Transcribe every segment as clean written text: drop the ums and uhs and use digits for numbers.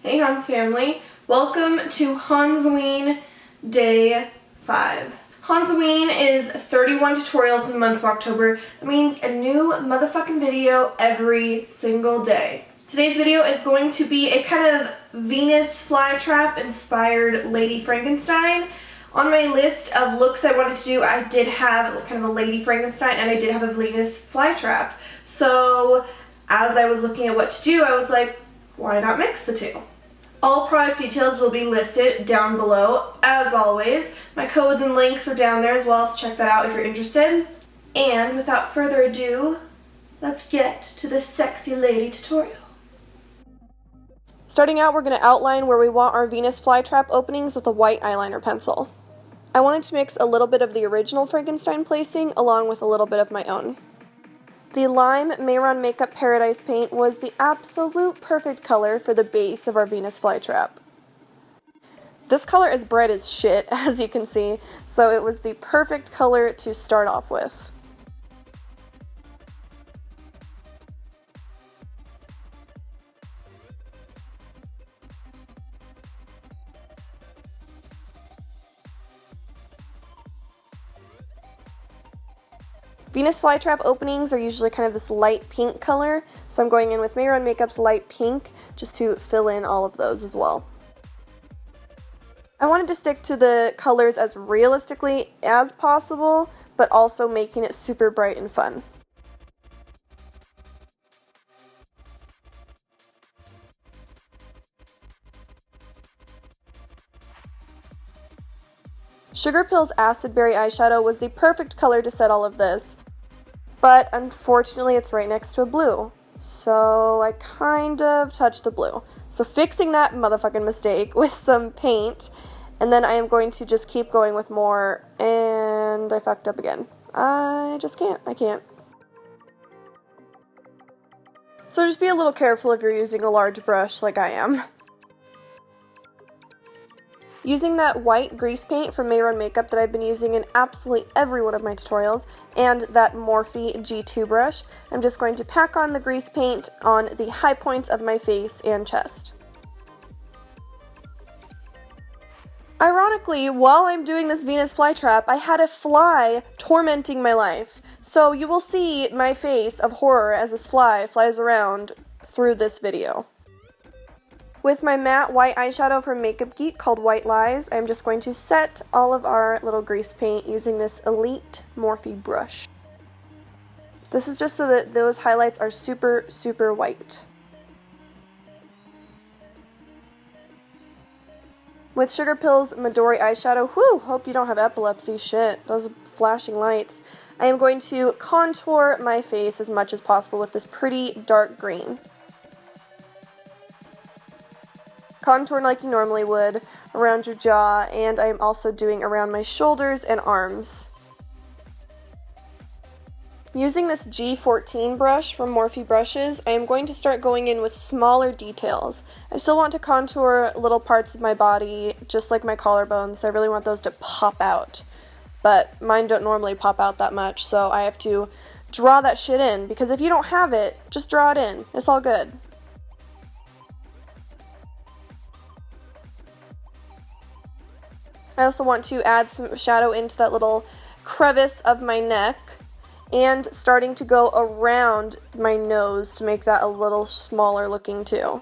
Hey Hanz family, welcome to HANZOWEEN Day 5. HANZOWEEN is 31 tutorials in the month of October. That means a new motherfucking video every single day. Today's video is going to be a kind of Venus Flytrap inspired Lady Frankenstein. On my list of looks I wanted to do, I did have kind of a Lady Frankenstein and I did have a Venus Flytrap. So as I was looking at what to do, I was like, why not mix the two? All product details will be listed down below, as always. My codes and links are down there as well, so check that out if you're interested. And without further ado, let's get to this sexy lady tutorial. Starting out, we're going to outline where we want our Venus Flytrap openings with a white eyeliner pencil. I wanted to mix a little bit of the original Frankenstein placing along with a little bit of my own. The Lime Mehron Makeup Paradise paint was the absolute perfect color for the base of our Venus Flytrap. This color is bright as shit, as you can see, so it was the perfect color to start off with. Venus Flytrap openings are usually kind of this light pink color, so I'm going in with Mehron Makeup's light pink just to fill in all of those as well. I wanted to stick to the colors as realistically as possible, but also making it super bright and fun. Sugar Pill's Acid Berry eyeshadow was the perfect color to set all of this, but unfortunately it's right next to a blue, so I kind of touched the blue. So fixing that motherfucking mistake with some paint, and then I am going to just keep going with more, and I fucked up again. I can't. So just be a little careful if you're using a large brush like I am. Using that white grease paint from Mehron Makeup that I've been using in absolutely every one of my tutorials, and that MORPHE G2 brush, I'm just going to pack on the grease paint on the high points of my face and chest. Ironically, while I'm doing this Venus Flytrap, I had a fly tormenting my life. So you will see my face of horror as this fly flies around through this video. With my matte white eyeshadow from Geek called White Lies, I'm just going to set all of our little grease paint using this Elite Morphe brush. This is just so that those highlights are super, super white. With Sugar Pill's Midori eyeshadow, whew, hope you don't have epilepsy, shit, those flashing lights. I am going to contour my face as much as possible with this pretty dark green. Contour like you normally would around your jaw, and I'm also doing around my shoulders and arms. Using this G14 brush from Morphe Brushes, I am going to start going in with smaller details. I still want to contour little parts of my body, just like my collarbones. I really want those to pop out, but mine don't normally pop out that much, so I have to draw that shit in, because if you don't have it, just draw it in. It's all good. I also want to add some shadow into that little crevice of my neck and starting to go around my nose to make that a little smaller looking too.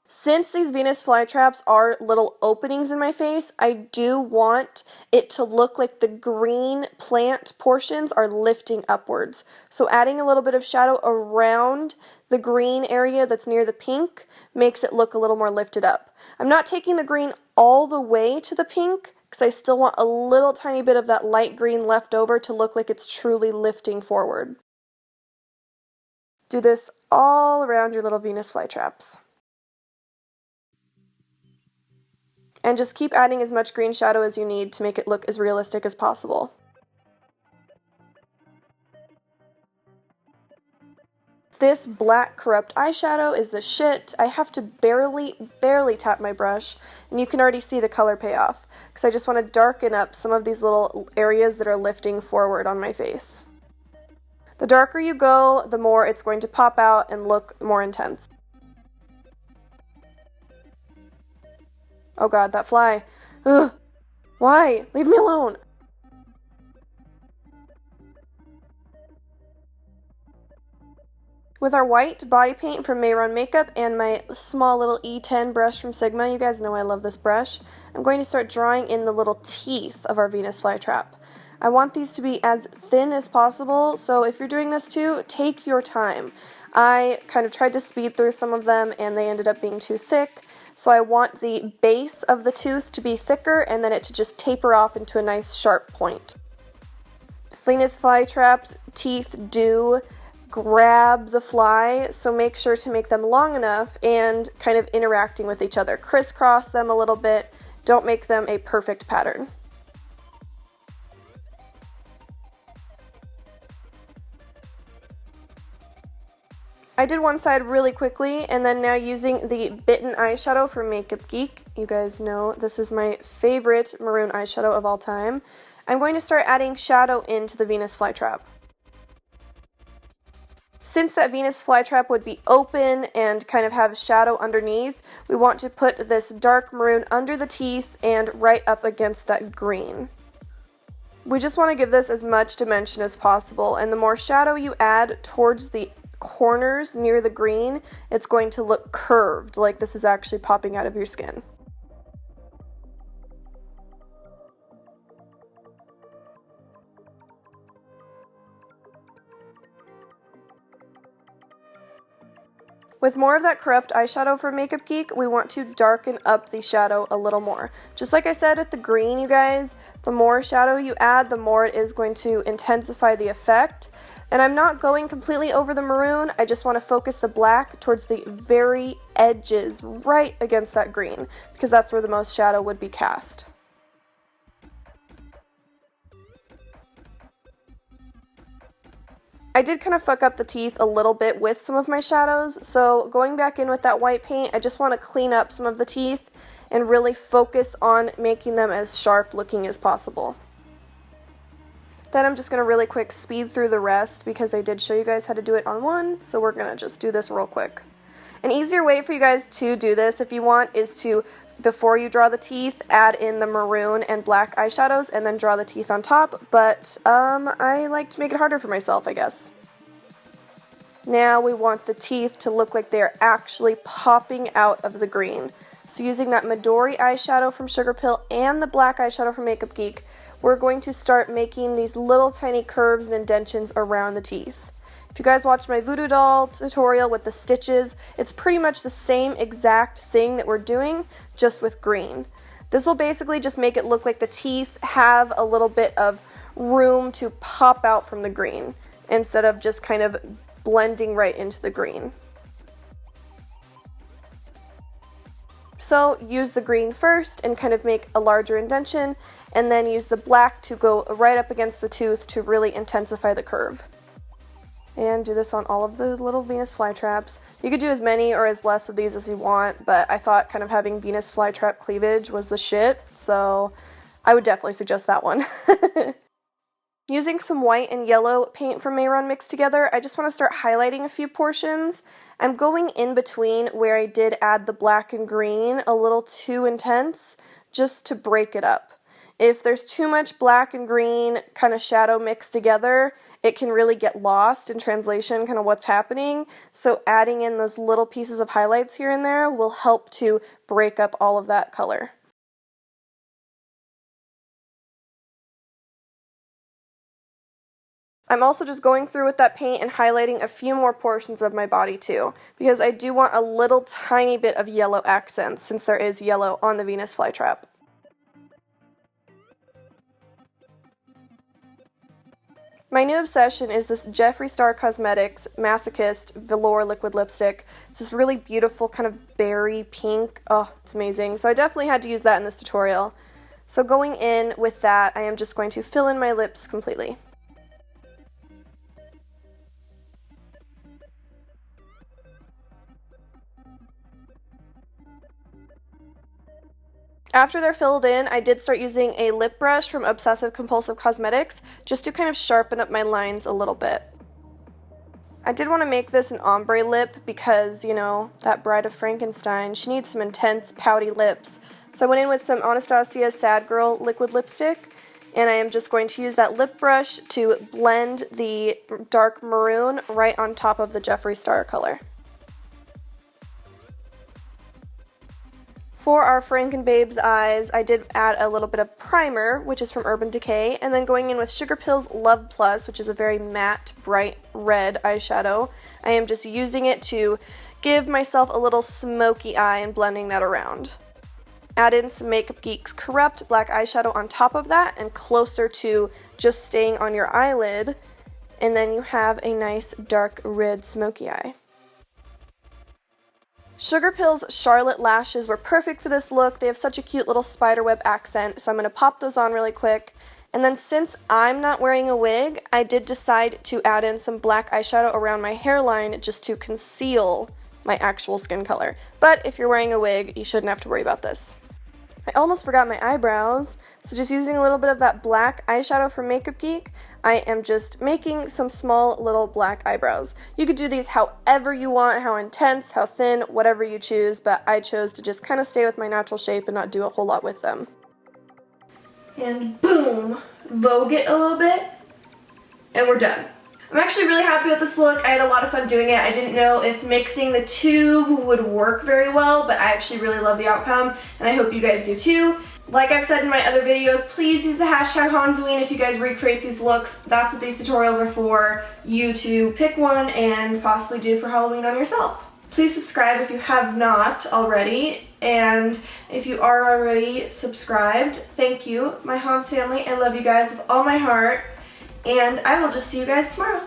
Since these Venus Flytraps are little openings in my face, I do want it to look like the green plant portions are lifting upwards. So adding a little bit of shadow around the green area that's near the pink makes it look a little more lifted up. I'm not taking the green all the way to the pink because I still want a little tiny bit of that light green left over to look like it's truly lifting forward. Do this all around your little Venus Flytraps. And just keep adding as much green shadow as you need to make it look as realistic as possible. This black corrupt eyeshadow is the shit. I have to barely tap my brush, and you can already see the color payoff, because I just want to darken up some of these little areas that are lifting forward on my face. The darker you go, the more it's going to pop out and look more intense. Oh god, that fly. Ugh. Why? Leave me alone. With our white body paint from Mehron Makeup and my small little E10 brush from Sigma, you guys know I love this brush, I'm going to start drawing in the little teeth of our Venus Flytrap. I want these to be as thin as possible, so if you're doing this too, take your time. I kind of tried to speed through some of them and they ended up being too thick, so I want the base of the tooth to be thicker and then it to just taper off into a nice sharp point. Venus Flytrap's teeth do grab the fly, so make sure to make them long enough and kind of interacting with each other. Crisscross them a little bit, don't make them a perfect pattern. I did one side really quickly, and then now using the Bitten eyeshadow from Makeup Geek, you guys know this is my favorite maroon eyeshadow of all time, I'm going to start adding shadow into the Venus Flytrap. Since that Venus Flytrap would be open and kind of have shadow underneath, we want to put this dark maroon under the teeth and right up against that green. We just want to give this as much dimension as possible, and the more shadow you add towards the corners near the green, it's going to look curved, like this is actually popping out of your skin. With more of that corrupt eyeshadow from Makeup Geek, we want to darken up the shadow a little more. Just like I said with the green, you guys, the more shadow you add, the more it is going to intensify the effect. And I'm not going completely over the maroon, I just want to focus the black towards the very edges, right against that green, because that's where the most shadow would be cast. I did kind of fuck up the teeth a little bit with some of my shadows, so going back in with that white paint, I just want to clean up some of the teeth and really focus on making them as sharp looking as possible. Then I'm just going to really quick speed through the rest because I did show you guys how to do it on one, so we're going to just do this real quick. An easier way for you guys to do this if you want is to, before you draw the teeth, add in the maroon and black eyeshadows and then draw the teeth on top, but I like to make it harder for myself, I guess. Now we want the teeth to look like they're actually popping out of the green. So using that Midori eyeshadow from Sugar Pill and the black eyeshadow from Makeup Geek, we're going to start making these little tiny curves and indentions around the teeth. If you guys watched my voodoo doll tutorial with the stitches, it's pretty much the same exact thing that we're doing, just with green. This will basically just make it look like the teeth have a little bit of room to pop out from the green, instead of just kind of blending right into the green. So use the green first and kind of make a larger indention, and then use the black to go right up against the tooth to really intensify the curve. And do this on all of the little Venus flytraps. You could do as many or as less of these as you want, but I thought kind of having Venus flytrap cleavage was the shit, so I would definitely suggest that one. Using some white and yellow paint from Mehron mixed together, I just want to start highlighting a few portions. I'm going in between where I did add the black and green a little too intense, just to break it up. If there's too much black and green kind of shadow mixed together, it can really get lost in translation, kind of what's happening. So adding in those little pieces of highlights here and there will help to break up all of that color. I'm also just going through with that paint and highlighting a few more portions of my body too, because I do want a little tiny bit of yellow accents since there is yellow on the Venus Flytrap. My new obsession is this Jeffree Star Cosmetics Masochist Velour liquid lipstick. It's this really beautiful kind of berry pink. Oh, it's amazing. So I definitely had to use that in this tutorial. So going in with that, I am just going to fill in my lips completely. After they're filled in, I did start using a lip brush from Obsessive Compulsive Cosmetics just to kind of sharpen up my lines a little bit. I did want to make this an ombre lip because, you know, that bride of Frankenstein, she needs some intense, pouty lips. So I went in with some Anastasia Sad Girl liquid lipstick, and I am just going to use that lip brush to blend the dark maroon right on top of the Jeffree Star color. For our Frankenbabe's eyes, I did add a little bit of primer, which is from Urban Decay, and then going in with Sugar Pill's Love Plus, which is a very matte, bright red eyeshadow. I am just using it to give myself a little smoky eye and blending that around. Add in some Makeup Geek's Corrupt black eyeshadow on top of that and closer to just staying on your eyelid, and then you have a nice dark red smoky eye. Sugar Pill's Charlotte lashes were perfect for this look. They have such a cute little spiderweb accent, so I'm going to pop those on really quick. And then since I'm not wearing a wig, I did decide to add in some black eyeshadow around my hairline just to conceal my actual skin color. But if you're wearing a wig, you shouldn't have to worry about this. I almost forgot my eyebrows, so just using a little bit of that black eyeshadow from Makeup Geek, I am just making some small little black eyebrows. You could do these however you want, how intense, how thin, whatever you choose, but I chose to just kind of stay with my natural shape and not do a whole lot with them. And boom, vogue it a little bit, and we're done. I'm actually really happy with this look. I had a lot of fun doing it. I didn't know if mixing the two would work very well, but I actually really love the outcome, and I hope you guys do too. Like I've said in my other videos, please use the hashtag HANZOWEEN if you guys recreate these looks. That's what these tutorials are for, you to pick one and possibly do for Halloween on yourself. Please subscribe if you have not already, and if you are already subscribed, thank you, my Hanz family. I love you guys with all my heart, and I will just see you guys tomorrow.